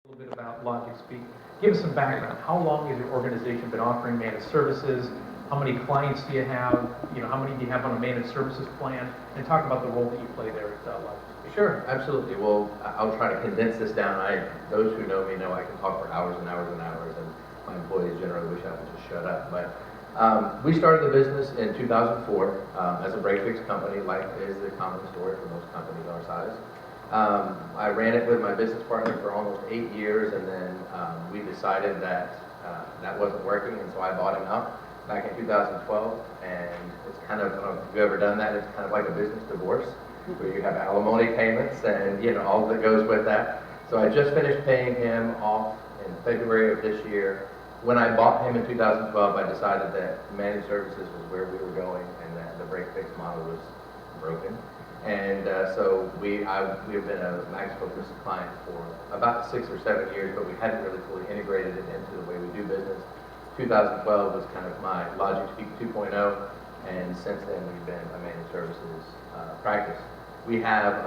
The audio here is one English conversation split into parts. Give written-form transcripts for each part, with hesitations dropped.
A little bit about Logic Speak. Give us some background. How long has your organization been offering managed services? How many clients do you have? How many do you have on a managed services plan? And talk about the role that you play there at Logic Speak. Sure, absolutely. Well, I'll try to condense this down. Those who know me know I can talk for hours and hours and hours, and my employees generally wish I would just shut up. But we started the business in 2004 as a break fix company, like is the common story for most companies our size. I ran it with my business partner for almost 8 years, and then we decided that that wasn't working, and so I bought him out back in 2012. And it's kind of, I don't know if you've ever done that, it's kind of like a business divorce, where you have alimony payments and all that goes with that. So I just finished paying him off in February of this year. When I bought him in 2012, I decided that managed services was where we were going, and that the break fix model was broken. And so we have been a MAXfocus client for about 6 or 7 years, but we hadn't really fully integrated it into the way we do business. 2012 was kind of my Logic Speak 2.0, and since then we've been a managed services practice. We have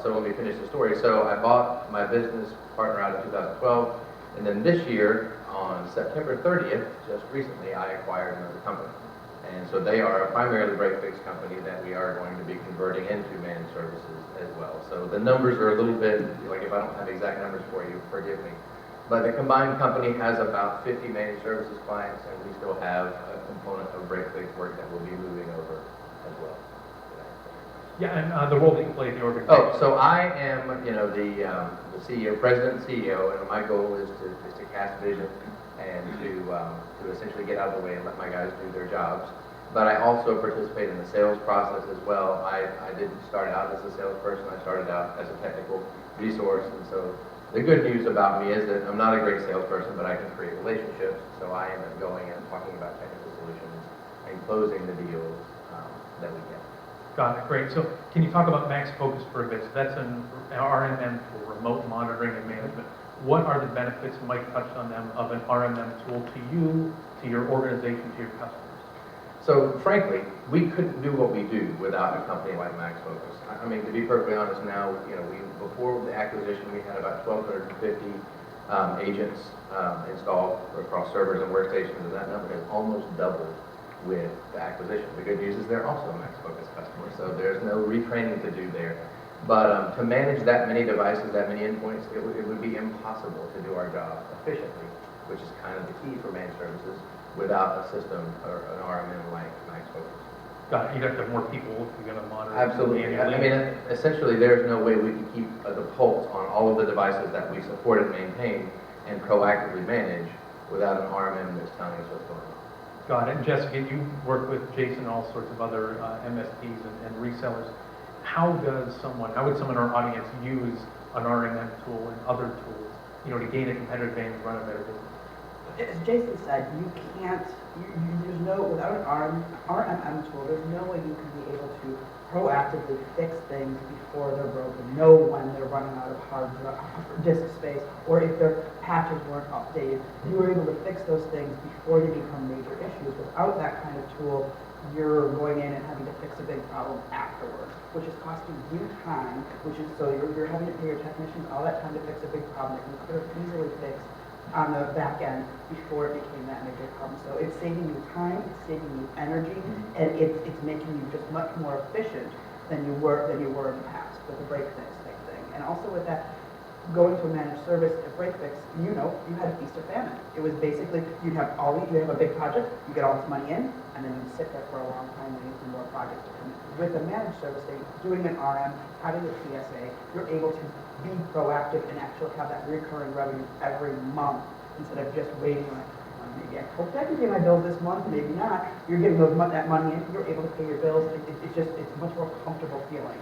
so let me finish the story. So I bought my business partner out in 2012, and then this year, on September 30th, just recently, I acquired another company. And so they are a primarily break fix company that we are going to be converting into managed services as well. So the numbers are a little bit, like if I don't have exact numbers for you, forgive me. But the combined company has about 50 managed services clients, and we still have a component of break fix work that will be moving over as well. Yeah, and the role that you play in the organization. Oh, so I am, the CEO, president and CEO, and my goal is to cast vision and to essentially get out of the way and let my guys do their jobs. But I also participate in the sales process as well. I didn't start out as a salesperson. I started out as a technical resource, and so the good news about me is that I'm not a great salesperson, but I can create relationships. So I end up going and talking about technical solutions and closing the deals that we get. Got it, great. So can you talk about MAXfocus for a bit? So that's an RMM for remote monitoring and management. What are the benefits, Mike touched on them, of an RMM tool to you, to your organization, to your customers? So frankly, we couldn't do what we do without a company like MAXfocus. I mean, to be perfectly honest now, before the acquisition, we had about 1,250 agents installed across servers and workstations, and that number has almost doubled with the acquisition. The good news is they're also a MAXfocus customer, so there's no retraining to do there. But to manage that many devices, that many endpoints, it would be impossible to do our job efficiently, which is kind of the key for managed services, without a system or an RMM like MAXfocus. Got it. You have to have more people if you're going to monitor. Absolutely. I mean, essentially, there's no way we can keep the pulse on all of the devices that we support and maintain and proactively manage without an RMM that's telling us what's going on. Got it. And Jessica, you work with Jason and all sorts of other MSPs and resellers. How would someone in our audience use an RMM tool and other tools, to gain a competitive advantage, run a better business? As Jason said, you can't, there's no, without an RMM tool, there's no way you can be able to proactively fix things before they're broken, know when they're running out of hard disk space, or if their patches weren't updated. You were able to fix those things before they become major issues. Without that kind of tool, you're going in and having to fix a big problem afterwards, which is costing you time, so you're having to pay your technicians all that time to fix a big problem that you could have easily fixed on the back end before it became that major problem. So it's saving you time, it's saving you energy, and it's making you just much more efficient than you were in the past with the break fix type thing. And also with that, going to a managed service, a break fix, you had a feast or famine. It was basically, you have a big project, you get all this money in, and then you sit there for a long time waiting for more projects to come in. With a managed service, doing an RM, having a PSA, you're able to be proactive and actually have that recurring revenue every month instead of just waiting like, maybe I hope I can pay my bills this month, maybe not. You're getting that money in, you're able to pay your bills. It's a much more comfortable feeling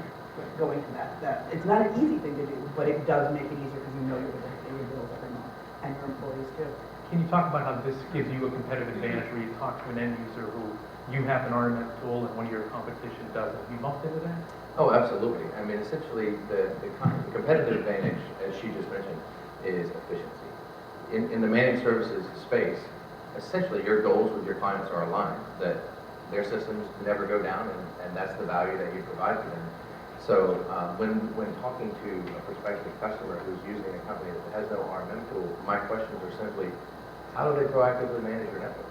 going to that. It's not an easy thing to do, but it does make it easier because you're able to pay your bills every month, and your employees too. Can you talk about how this gives you a competitive advantage where you talk to an end user who you have an RMM tool and one of your competition doesn't? Have you bumped into that? Oh, absolutely. I mean, essentially, the competitive advantage, as she just mentioned, is efficiency. In the managed services space, essentially your goals with your clients are aligned, that their systems never go down, and that's the value that you provide to them. So when talking to a prospective customer who's using a company that has no RMM tool, my questions are simply, how do they proactively manage your network?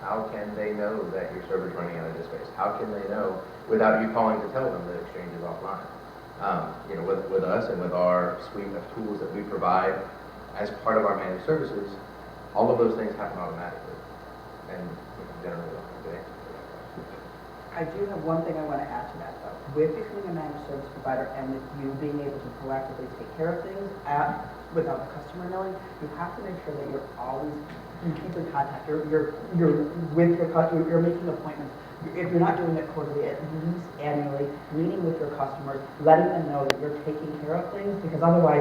How can they know that your server's running out of disk space? How can they know without you calling to tell them that Exchange is offline? You know, with us and with our suite of tools that we provide as part of our managed services, all of those things happen automatically. And generally, don't have the answer to that question. I do have one thing I want to add to that though. With becoming a managed service provider and with you being able to proactively take care of things without the customer knowing, you have to make sure that you're always, you keep in contact. You're with your customer, you're making appointments. If you're not doing it quarterly, at least annually, meeting with your customers, letting them know that you're taking care of things, because otherwise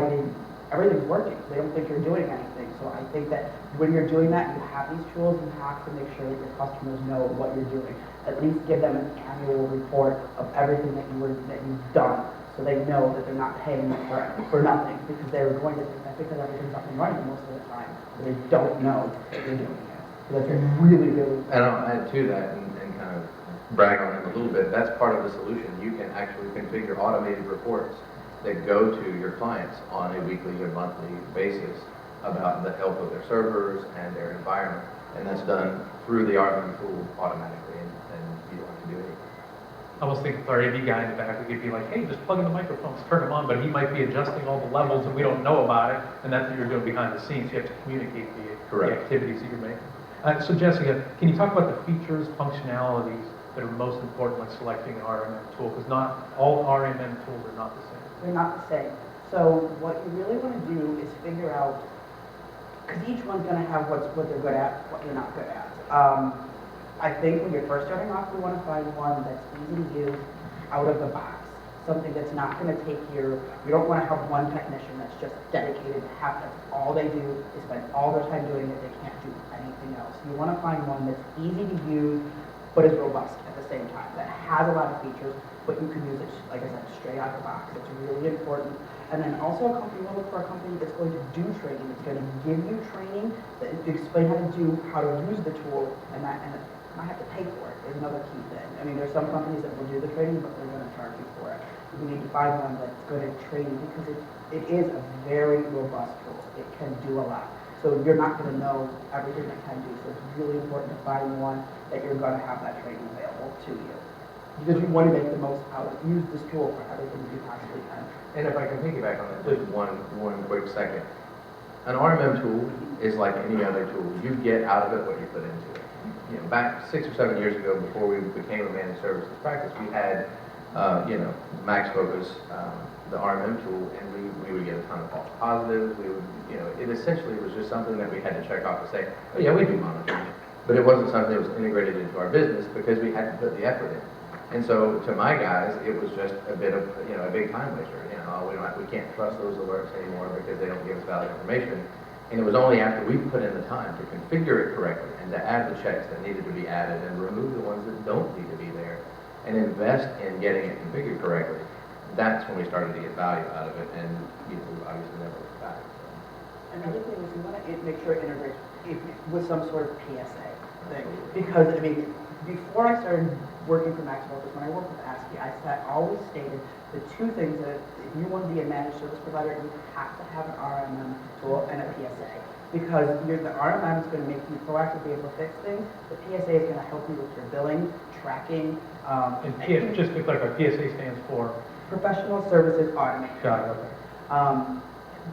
everything's working. They don't think you're doing anything. So I think that when you're doing that, you have these tools, you have to make sure that your customers know what you're doing. At least give them an annual report of everything that you've done, so they know that they're not paying for nothing, because they're going to think that because everything's up and running most of the time, but they don't know that you're doing it. So that's really, really. And I'll add to that and kind of brag on him a little bit. That's part of the solution. You can actually configure automated reports that go to your clients on a weekly or monthly basis about the health of their servers and their environment. And that's done through the RMM tool automatically, and you don't have to do anything. I almost think our AV guy in the back could be like, hey, just plug in the microphones, turn them on, but he might be adjusting all the levels and we don't know about it, and that's what you're doing behind the scenes. You have to communicate the activities that you're making. So Jessica, can you talk about the features, functionalities that are most important when selecting an RMM tool? Because not all RMM tools are not the same. They're not the same. So what you really want to do is figure out, because each one's going to have what they're good at, what you're not good at. I think when you're first starting off, you want to find one that's easy to use, out of the box. Something that's not going to take you don't want to have one technician that's just dedicated to have that. All they do is spend all their time doing it. They can't do anything else. You want to find one that's easy to use, but is robust at the same time, that has a lot of features, but you can use it, like I said, straight out of the box. It's really important. And then also a company, we'll look for a company that's going to do training. It's going to give you training, that explain how to use the tool, and not have to pay for it is another key thing. I mean, there's some companies that will do the training, but they're going to charge you for it. You need to find one that's good at training, because it is a very robust tool. It can do a lot. So you're not going to know everything it can do. So it's really important to find one that you're going to have that training available to you. Because you want to make the most out of it. Use this tool for everything you possibly can. And if I can piggyback on that, just one quick second. An RMM tool is like any other tool. You get out of it what you put into it. You know, back 6 or 7 years ago, before we became a managed services practice, we had, MAXfocus, the RMM tool, and we would get a ton of false positives. We would, it essentially was just something that we had to check off to say, oh yeah, we do monitoring. But it wasn't something that was integrated into our business because we hadn't put the effort in. And so to my guys, it was just a bit of, a big time waster. We can't trust those alerts anymore because they don't give us valid information. And it was only after we put in the time to configure it correctly and to add the checks that needed to be added and remove the ones that don't need to be there and invest in getting it configured correctly, that's when we started to get value out of it, and we obviously never looked back. So. Another thing is you want to make sure it integrates with some sort of PSA thing. Because, before I started working for MAXfocus, when I worked with ASCII, I always stated the two things that if you want to be a managed service provider, you have to have an RMM tool and a PSA. Because the RMM is going to make you proactively able to fix things. The PSA is going to help you with your billing, tracking. And just to clarify, PSA stands for? Professional Services Automation. Got it, okay.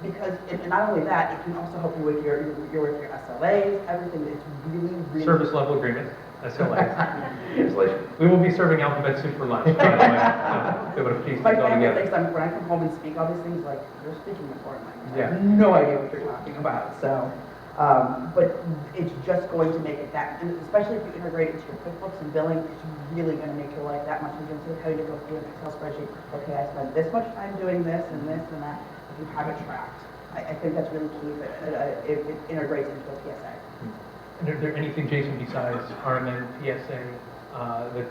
Because, and not only that, it can also help you with your SLAs, everything. It's really, really... Service level agreements, SLAs. Translation. We will be serving alphabet soup for lunch, by the way. Be able to piece My things all family together. thinks when I come home and speak all these things, like, you're speaking a foreign language. Yeah. I have no idea what you're talking about. So, but it's just going to make it that, and especially if you integrate it into your QuickBooks and billing, it's really going to make your life that much easier. Instead of having to go through an Excel spreadsheet, okay, I spent this much time doing this and this and that. If you have it tracked, I think that's really key that it integrates into a PSA. And is there anything, Jason, besides RMM, PSA, that,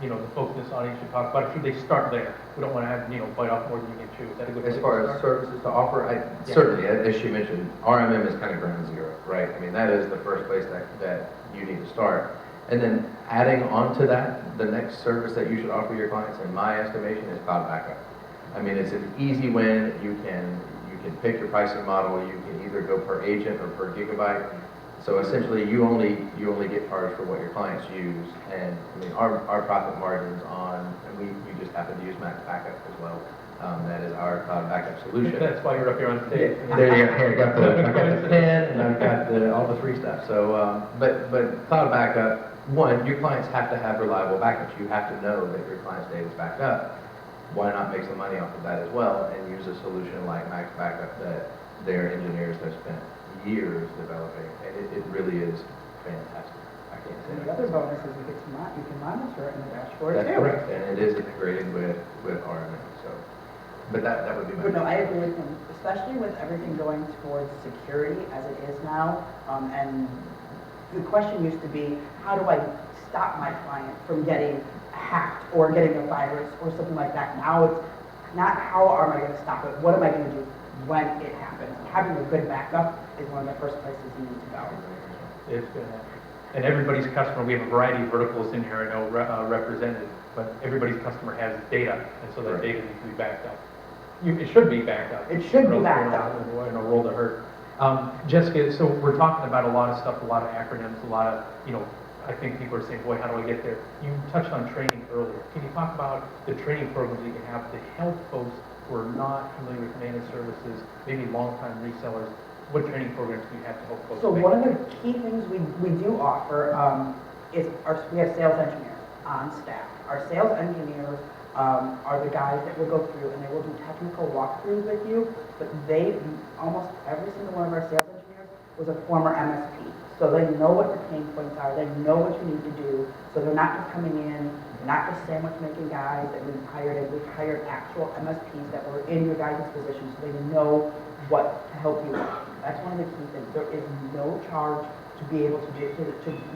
the folks in this audience should talk about? Should they start there? We don't want to have, bite off more than you can chew. Is that a good As place far to as start? services to offer, certainly, as she mentioned, RMM is kind of ground zero, right? That is the first place that you need to start. And then adding on to that, the next service that you should offer your clients, in my estimation, is cloud backup. I mean, it's an easy win. You can pick your pricing model. You can either go per agent or per gigabyte. So essentially, you only get charged for what your clients use. And I mean, our profit margins on, and we just happen to use Max Backup as well. That is our cloud backup solution. That's why you're up here on stage. There you go. Here, I got the pen and I've got all the free stuff. So, but cloud backup, one, your clients have to have reliable backups. You have to know that your client's data is backed up. Why not make some money off of that as well and use a solution like Max Backup that their engineers have spent years developing, and it really is fantastic. I can't say And the that. other bonus is you can monitor it in the dashboard too. That's correct, and it is integrated with RMA. So, but that would be my. But no, I agree with him, especially with everything going towards security as it is now. And the question used to be, how do I stop my client from getting hacked or getting a virus or something like that? Now it's not how am I going to stop it, what am I going to do when it happens? Having a good backup is one of the first places you need to go. It's good. And everybody's customer, we have a variety of verticals in here, I know, represented, but everybody's customer has data, and so that Right. data needs to be backed up. It should be backed up. It should be Or else backed we're up. in a world of hurt. Jessica, so we're talking about a lot of stuff, a lot of acronyms, a lot of, I think people are saying, boy, how do I get there? You touched on training earlier. Can you talk about the training programs that you can have to help folks who are not familiar with managed services, maybe longtime resellers? What training programs do you have to help folks? So make one of the key things we do offer is we have sales engineers on staff. Our sales engineers are the guys that will go through and they will do technical walkthroughs with you, but almost every single one of our sales engineers was a former MSP. So they know what the pain points are, they know what you need to do, so they're not just coming in, not just sandwich making guys that we've hired actual MSPs that were in your guys' position, so they know what to help you with. That's one of the key things. There is no charge to be able to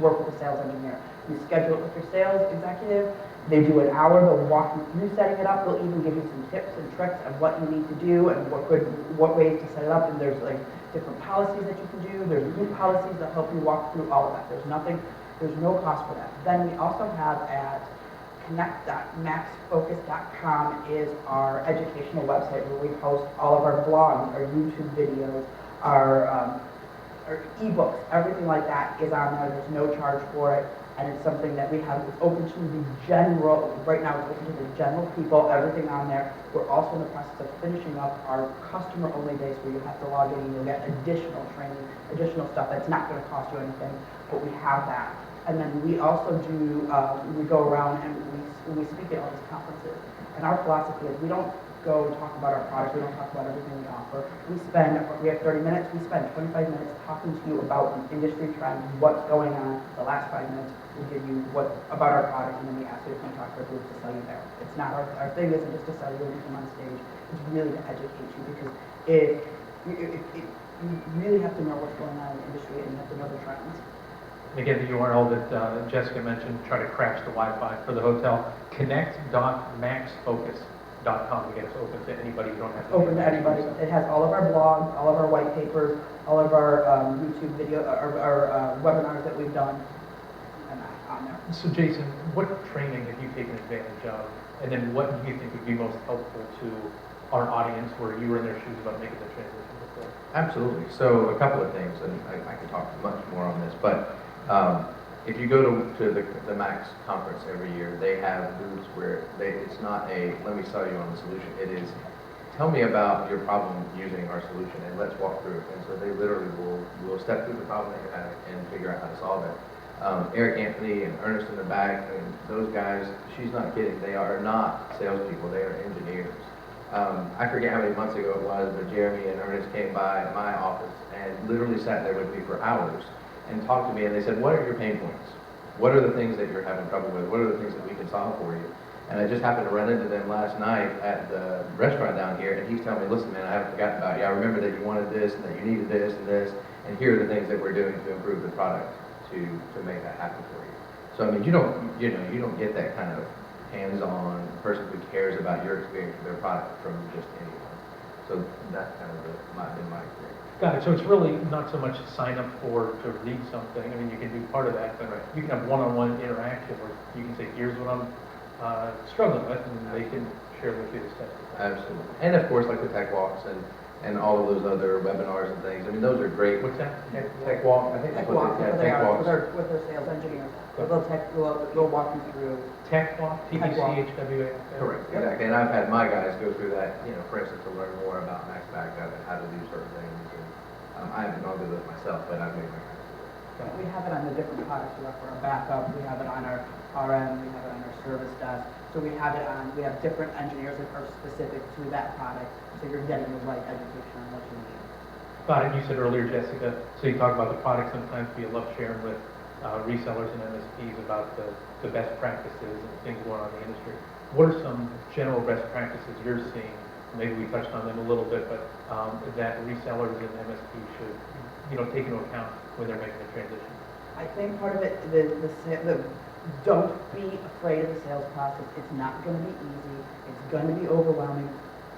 work with a sales engineer. You schedule it with your sales executive, they do an hour, they'll walk you through setting it up, they'll even give you some tips and tricks of what you need to do and what ways to set it up, and there's like different policies that you can do, there's new policies that help you walk through all of that. There's no cost for that. Then we also have at connect.maxfocus.com is our educational website where we post all of our blogs, our YouTube videos, our ebooks, everything like that is on there. There's no charge for it, and it's something that we have open to the general. Right now, it's open to the general people. Everything on there. We're also in the process of finishing up our customer-only base, where you have to log in and you'll get additional training, additional stuff that's not going to cost you anything, but we have that. And then we also do. We go around and we speak at all these conferences. And our philosophy is we don't go and talk about our product. We don't talk about everything we offer. We have 30 minutes. We spend 25 minutes talking to you about the industry trends, what's going on. The last 5 minutes, we'll give you about our product, and then we ask you to come talk to our group to sell you there. It's not our thing isn't just to sell you when you come on stage. It's really to educate you, because you really have to know what's going on in the industry, and you have to know the trends. Again, the URL that Jessica mentioned, try to crash the Wi-Fi for the hotel, connect.maxfocus.com. Again, it's open to anybody. You don't have to. Open to anybody. It has all of our blogs, all of our white papers, all of our YouTube video, our webinars that we've done, and on there. So Jason, what training have you taken advantage of? And then what do you think would be most helpful to our audience where you were in their shoes about making the transition before? Absolutely. So a couple of things, and I can talk much more on this, but if you go to the MAX conference every year, they have booths where it's not a, let me sell you on the solution. It is, tell me about your problem using our solution and let's walk through it. And so they literally will step through the problem that you're having and figure out how to solve it. Eric Anthony and Ernest in the back, and those guys, she's not kidding. They are not salespeople, they are engineers. I forget how many months ago it was, but Jeremy and Ernest came by my office and literally sat there with me for hours and talked to me, and they said, what are your pain points? What are the things that you're having trouble with? What are the things that we can solve for you? And I just happened to run into them last night at the restaurant down here, and he's telling me, listen, man, I haven't forgotten about you. I remember that you wanted this, and that you needed this, and here are the things that we're doing to improve the product to make that happen for you. So, I mean, you don't get that kind of hands-on person who cares about your experience with their product from just anyone. So that's kind of been my experience. Got it. So it's really not so much sign up to read something. I mean, you can do part of that, but you can have one-on-one interaction where you can say, here's what I'm struggling with, and they can shared with you this past week. Absolutely. And of course, like the tech walks and all of those other webinars and things. I mean, those are great. What's that? Tech walk, I think Tech that's what walks, they, yeah, they tech are, walks. with their sales engineers. They'll walk you through. Tech walk, Tech walk. TBCHWA? Correct, exactly. And I've had my guys go through that, you know, for instance, to learn more about Max Backup and how to do certain things. And I haven't gone through this myself, but I've made my guys do it. We have it on the different products. We have for our backup, we have it on our RM, we have it on our service desk. So we have it on, we have different engineers that are specific to that product. So you're getting the right education on what you need. Got it. You said earlier, Jessica, so you talk about the product sometimes, but you love sharing with resellers and MSPs about the best practices and things going on in the industry. What are some general best practices you're seeing? Maybe we touched on them a little bit, but that resellers and MSPs should, you know, take into account when they're making the transition. I think part of it, don't be afraid of the sales process. It's not going to be easy. It's going to be overwhelming.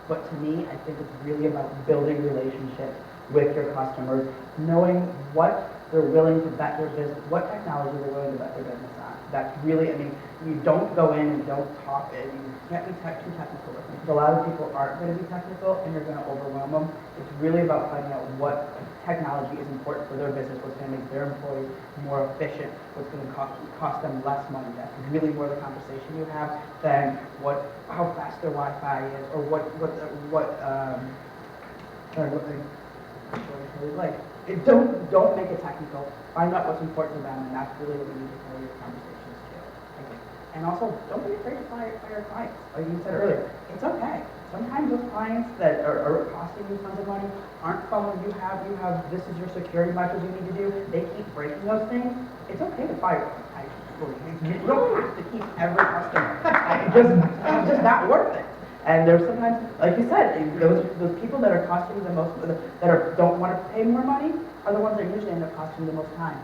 But to me, I think it's really about building relationships with your customers, knowing what they're willing to bet their business, what technology they're willing to bet their business on. That's really, I mean, you don't go in and don't talk, and you can't be too technical with them. Because a lot of people aren't going to be technical, and you're going to overwhelm them. It's really about finding out what technology is important for their business, what's going to make their employees more efficient, what's going to cost them less money. That's really more the conversation you have than how fast their Wi-Fi is, or what don't make it technical. Find out what's important to them, and that's really what we need to carry your conversations to. And also, don't be afraid to fire clients. Like you said earlier, it's okay. Sometimes those clients that are costing you tons of money aren't following you. This is your security measures you need to do. They keep breaking those things. It's okay to fire them. You don't have to keep every customer. It's just not worth it. And there's sometimes, like you said, those people that are costing you the most, don't want to pay more money, are the ones that usually end up costing you the most time.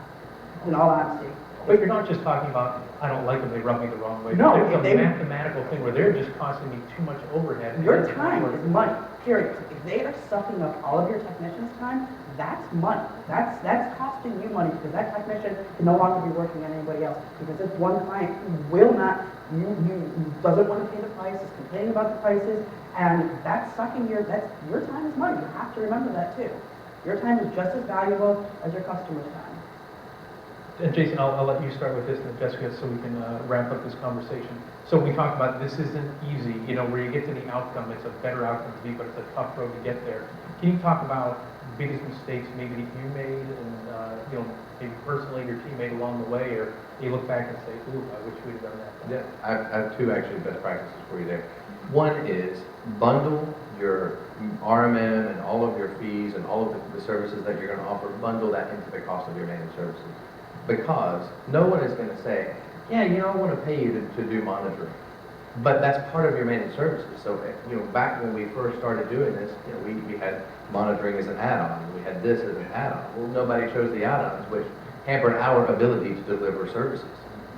In all honesty. But you're not just talking about, I don't like them, they rub me the wrong way. No, There's a mathematical thing where they're just costing me too much overhead. Your time is money, period. If they are sucking up all of your technicians' time, that's money. That's costing you money, because that technician can no longer be working on anybody else. Because it's one client who will not, doesn't want to pay the prices, complaining about the prices, and that's your time is money. You have to remember that too. Your time is just as valuable as your customer's time. And Jason, I'll let you start with this, and Jessica, so we can wrap up this conversation. So we talked about this isn't easy, you know, where you get to the outcome, it's a better outcome to be, but it's a tough road to get there. Can you talk about the biggest mistakes maybe that you made, and you know, maybe personally your team made along the way, or you look back and say, ooh, I wish we'd have done that. Yeah, I have two actually best practices for you there. One is bundle your RMM and all of your fees and all of the services that you're going to offer, bundle that into the cost of your managed services. Because no one is going to say, yeah, you know, I want to pay you to do monitoring. But that's part of your managed services. So, you know, back when we first started doing this, you know, we had monitoring as an add-on. We had this as an add-on. Well, nobody chose the add-ons, which hampered our ability to deliver services.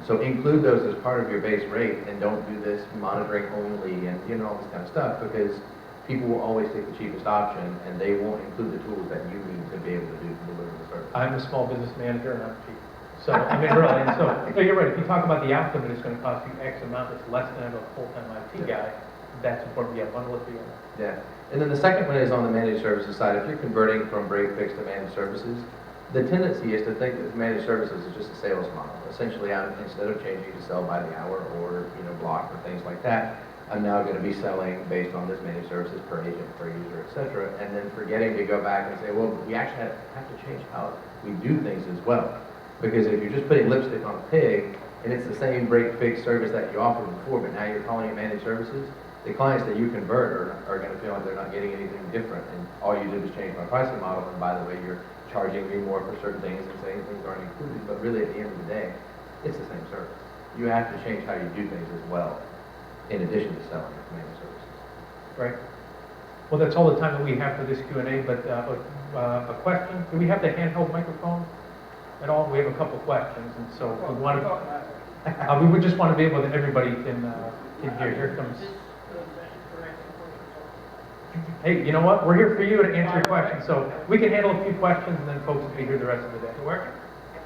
So include those as part of your base rate, and don't do this monitoring only and, you know, all this kind of stuff, because people will always take the cheapest option, and they won't include the tools that you need to be able to deliver the service. I'm a small business manager, and I'm cheap. So, I mean, really, and so, no, you're right. If you talk about the outcome and it's going to cost you X amount, it's less than a full-time IT guy, that's important. Yeah, bundle it together. Yeah. And then the second one is on the managed services side. If you're converting from break fix to managed services, the tendency is to think that managed services is just a sales model. Essentially, instead of changing to sell by the hour or, you know, block or things like that, I'm now going to be selling based on this managed services per agent, per user, etc. And then forgetting to go back and say, well, we actually have to change how we do things as well. Because if you're just putting lipstick on a pig, and it's the same break fix service that you offered before, but now you're calling it managed services, the clients that you convert are going to feel like they're not getting anything different. And all you did was change my pricing model, and by the way, you're charging me more for certain things and saying things aren't included. But really, at the end of the day, it's the same service. You have to change how you do things as well, in addition to selling managed services. Right. Well, that's all the time that we have for this Q&A, but a question. Do we have the handheld microphone at all? We have a couple questions, and so we want to, we would just want to be able to, everybody can hear. Here comes. Hey, you know what? We're here for you to answer your questions, so we can handle a few questions, and then folks will be here the rest of the day. Working?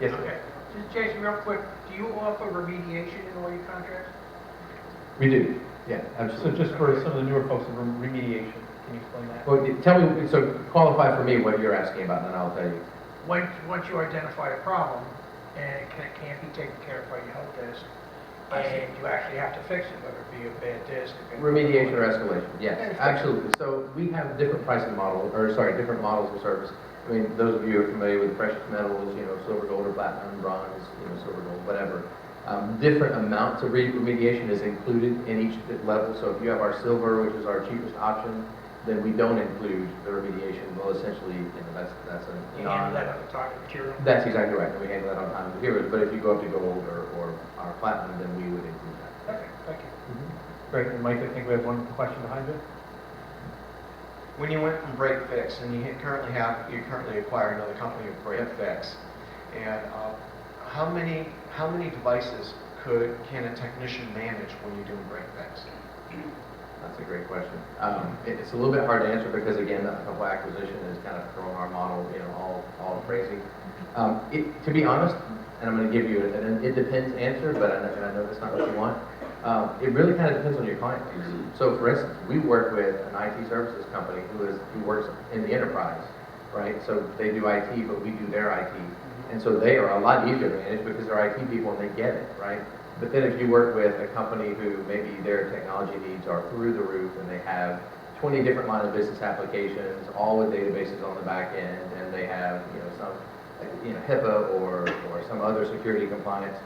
Yes, Okay. sir. Just Jason, real quick, do you offer remediation in all your contracts? We do. Yeah, So absolutely. just for some of the newer folks, remediation, can you explain that? Well, tell me, so qualify for me what you're asking about, and then I'll tell you. Once you identify a problem and it can't be taken care of by your help desk, and you actually have to fix it, whether it be a bad disk. Remediation or escalation, yes, Yeah. absolutely. So we have different pricing models, or sorry, different models of service. I mean, those of you who are familiar with precious metals, silver, gold, or platinum, bronze, silver, gold, whatever. Different amounts of remediation is included in each level. So if you have our silver, which is our cheapest option, then we don't include the remediation. Well, essentially, that's a You handle that on the target material. That's exactly right. And we handle that on time and materials. But if you go up to gold or our platinum, then we would include that. Okay, thank you. Great, and Mike, I think we have one question behind you. When you went from break fix, and you currently acquire another company of break fix, and how many devices can a technician manage when you're doing break fix? That's a great question. It's a little bit hard to answer because, again, a couple acquisition has kind of thrown our model, all crazy. To be honest, and I'm going to give you an it depends answer, but I know that's not what you want. It really kind of depends on your client base. So, for instance, we work with an IT services company who works in the enterprise, right? So they do IT, but we do their IT. And so they are a lot easier to manage because they're IT people and they get it, right? But then if you work with a company who maybe their technology needs are through the roof and they have 20 different line of business applications, all with databases on the back end, and they have, some, HIPAA or some other security compliance,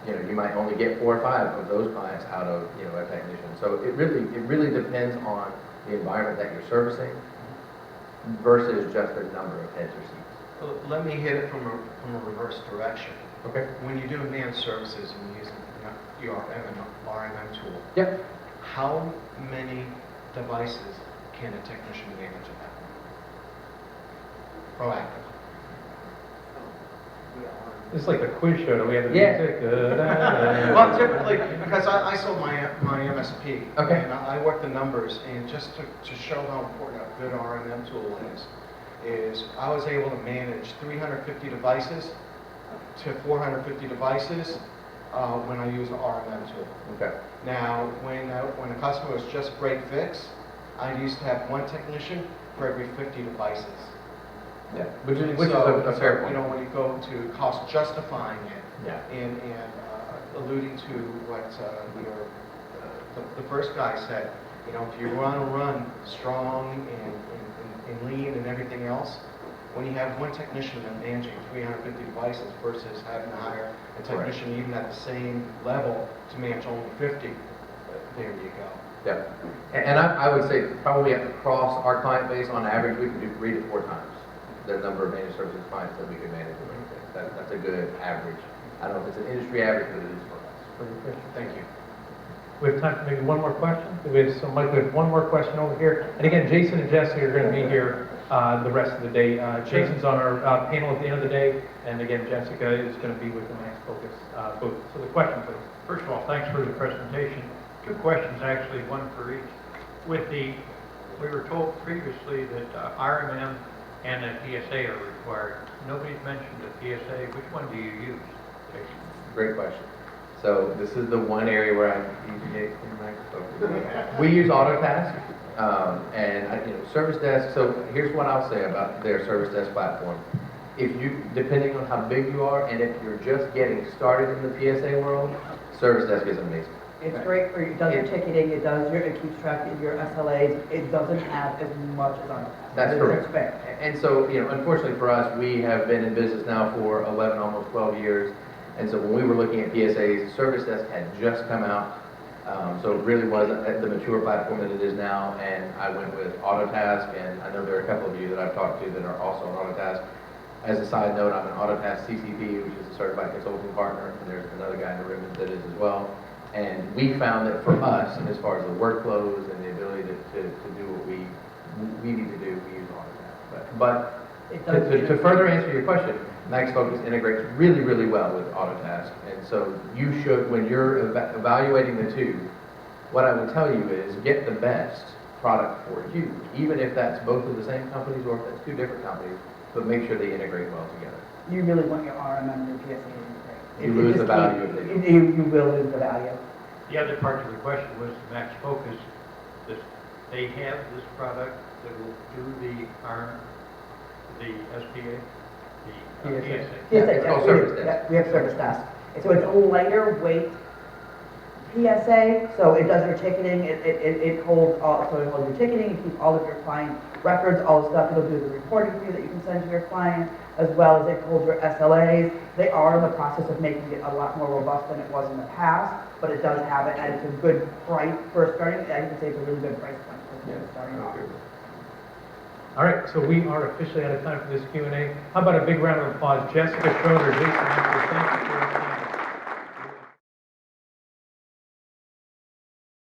you might only get 4 or 5 of those clients out of, a technician. So it really depends on the environment that you're servicing versus just the number of heads or seats. Well, let me hit it from a reverse direction. Okay. When you're doing managed services and you're using your RMM tool, Yep. how many devices can a technician manage at that point? Proactive. It's like the quiz show, do we have the Yeah. music? Well, typically, because I sold my MSP. Okay. And I work the numbers, and just to show how important a good RMM tool is I was able to manage 350 devices to 450 devices when I use the RMM tool. Okay. Now, when a customer was just break fix, I used to have one technician for every 50 devices. Yeah. Which is So, a fair point. when you go to cost justifying it, Yeah. and alluding to what the first guy said, if you want to run strong and lean and everything else, when you have one technician and managing 350 devices versus having to hire a technician even at the same level to manage only 50, there you go. Yeah. And I would say probably across our client base, on average, we can do 3 to 4 times the number of managed services clients that we can manage. That's a good average. I don't know if it's an industry average, but it is for us. Thank you. We have time for maybe one more question. So Mike, we have one more question over here. And again, Jason and Jessica are going to be here the rest of the day. Jason's on our panel at the end of the day. And again, Jessica is going to be with the MAXfocus booth. So the question, please. First of all, thanks for the presentation. 2 questions, actually, one for each. We were told previously that RMM and a PSA are required. Nobody's mentioned a PSA. Which one do you use, Jason? Great question. So this is the one area where I deviate from MAXfocus. We use Autotask, and service desk. So here's what I'll say about their service desk platform. Depending on how big you are, and if you're just getting started in the PSA world, service desk is amazing. It's great for, it does your ticketing, it keeps track of your SLAs, it doesn't have as much as on. That's correct. And so, unfortunately for us, we have been in business now for 11, almost 12 years. And so when we were looking at PSAs, Service Desk had just come out. So it really wasn't at the mature platform that it is now. And I went with Autotask, and I know there are a couple of you that I've talked to that are also on Autotask. As a side note, I'm an Autotask CCP, which is a certified consulting partner, and there's another guy in the room that is as well. And we found that for us, as far as the workflows and the ability to do what we need to do, we use Autotask. But to further answer your question, MAXfocus integrates really, really well with Autotask. And so you should, when you're evaluating the two, what I would tell you is get the best product for you, even if that's both of the same companies or if that's 2 different companies, but make sure they integrate well together. You really want your RMM and your PSA to integrate. You lose the value of it. You will lose the value. The other part of the question was the MAXfocus. Does they have this product that will do the ARM, the SPA, the PSA. PSA? Yeah, it's called service desk. Yeah, we have service desk. And so it's a lighter weight PSA, so it does your ticketing, it holds all, so it holds your ticketing, it keeps all of your client records, all the stuff, it'll do the reporting for you that you can send to your client, as well as it holds your SLAs. They are in the process of making it a lot more robust than it was in the past, but it does have it, and it's a good price for starting, I can say it's a really good price point for starting off. All right, so we are officially out of time for this Q&A. How about a big round of applause, Jessica Schroder, Jason Axel, thank you for